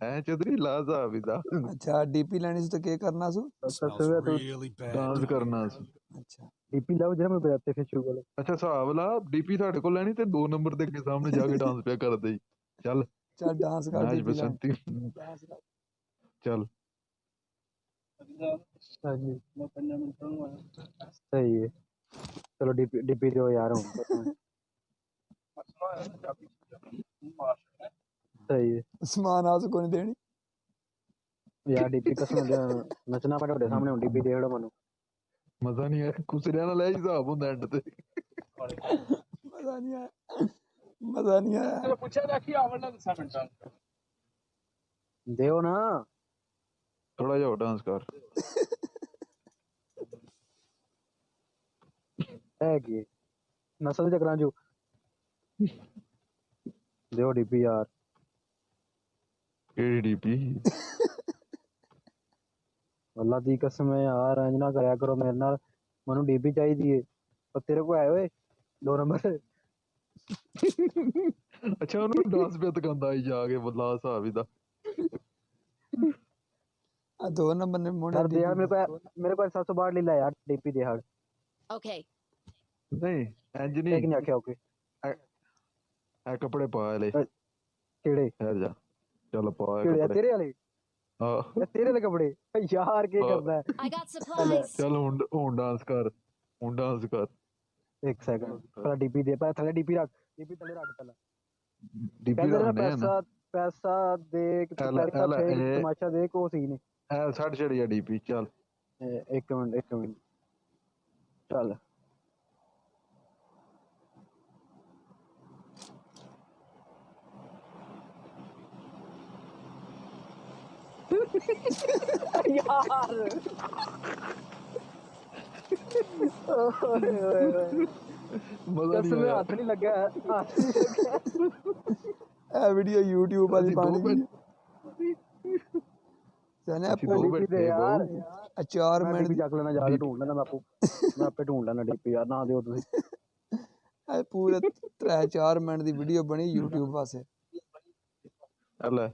ਹੈ ਚੌਧਰੀ ਲਾਜ਼ਾ ਵਿਦਾ अच्छा डीपी लेनी सी तो क्या करना सु Smells really bad. ਡਾਂਸ ਕਰਨਾ ਸੀ। अच्छा ਡੀਪੀ ਲਾਓ ਜਿਹੜਾ ਮੈਂ ਬਜਾਤੇ ਫਿਰ ਸ਼ੁਰੂ ਕਰੋ। ਅੱਛਾ ਹਿਸਾਬ ਲਾ ਡੀਪੀ ਸਾਡੇ ਕੋਲ ਲੈਣੀ ਤੇ 2 ਨੰਬਰ ਦੇ ਅੱਗੇ ਸਾਹਮਣੇ ਜਾ ਕੇ ਡਾਂਸ ਪਿਆ ਕਰਦੇ ਹੀ। ਚੱਲ चल डांस कर ਨਾਚ डीपी लाइन ਬਸੰਤੀ ਚੱਲ ਹਾਂਜੀ ਸਹੀ ਹੈ। ਚਲੋ ਡੀਪੀ ਦਿਓ ਯਾਰ ਹੁਣ ਸਹੀ ਹੈ समान आस को नहीं देनी ਯਾਰ ਡੀਪੀ ਕਸਮ ਨੱਚਣਾ ਪੈ ਤੁਹਾਡੇ ਸਾਹਮਣੇ ਹੁਣ ਡੀਪੀ ਦੇ ਦਿਓ ਮੈਨੂੰ। ਮਜ਼ਾ ਨਹੀਂ ਆਇਆ ਕੁਸਰਿਆਂ ਨਾਲ ਇਹ ਹਿਸਾਬ ਹੁੰਦਾ ਐਂਡ ਤੇ। मजा नहीं आया मजा नहीं आया ਪੁੱਛਿਆ ਜਾ ਕੀ ਆਵਣਾ ਦੱਸਾਂ ਮਿੰਟਾਂ ਦਿਓ ਨਾ ਥੋੜਾ ਜਿਹਾ ਡਾਂਸ ਕਰ। ਹੈ ਕੀ ਨਸਲ ਦੇ ਚੱਕਰਾਂ ਚੋਂ ਦਿਓ ਡੀਪੀ ਯਾਰ। ਕਿਹੜੀ ਡੀਪੀ ਅੱਲਾ ਦੀ ਕਸਮ ਹੈ ਯਾਰ ਇੰਝ ਨਾ ਕਰਿਆ ਕਰੋ ਮੇਰੇ ਨਾਲ। ਮੈਨੂੰ ਡੀਪੀ ਚਾਹੀਦੀ ਏ ਪਰ ਤੇਰੇ ਕੋਲ ਆਏ ਓਏ 2 ਨੰਬਰ। ਅੱਛਾ ਉਹਨੂੰ ਡਾਂਸ ਪਿਆ ਤਕਾਂਦਾ ਹੀ ਜਾ ਕੇ ਬੱਲਾ ਹਿਸਾਬ ਹੀ ਦਾ। 2 नंबर ने मुंडे यार दे यार मेरे पास 762 ले ला यार डीपी दे यार। Okay. ਨਹੀਂ ਇੰਜ एक ਨਹੀਂ नहीं आख्या ओके ਇਹ ਕੱਪੜੇ ਪਾ ਲੈ केड़े ਠਹਿਰ ਜਾ ਚੱਲ ਪਾ ਇਹ केड़े ਕੱਪੜੇ तेरे वाले ਹਾਂ तेरे वाले कपड़े यार क्या करना है। I got supplies. ਚੱਲ ਹੁਣ ਡਾਂਸ ਕਰ ਹੁਣ ਡਾਂਸ ਕਰ। एक सेकंड पहला डीपी दे पहले थले डीपी रख डीपी थले रख पहला ਡੀਪੀ पहले ना ਰੱਖਣੇ ਆ ਨਾ पैसा देख एला- एला- ए- तमाशा देख वो सीन ਐ ਛੱਡ ਛੜਿਆ ਡੀਪੀ ਚੱਲ। एक मिनट चल यार ਮਜ਼ਾ कसम ਨਹੀਂ ਆਇਆ। हाथ नहीं लगा हाथ नहीं लगा ए वीडियो YouTube वाली ਅਸੀਂ ਦੋ पानी ਮਿੰਟ सने ਅਸੀਂ ਦੋ डीपी दे ਬੈਠੇ यार ਬਹੁ 4 मैं मिनट डीपी चक लेना जाके ढूंढ लेना मैं आपे ढूंढ लेना डीपी यार ना दियो तुसी पूरे 3-4 मिनट की वीडियो बनी YouTube वास्ते। ਲੈ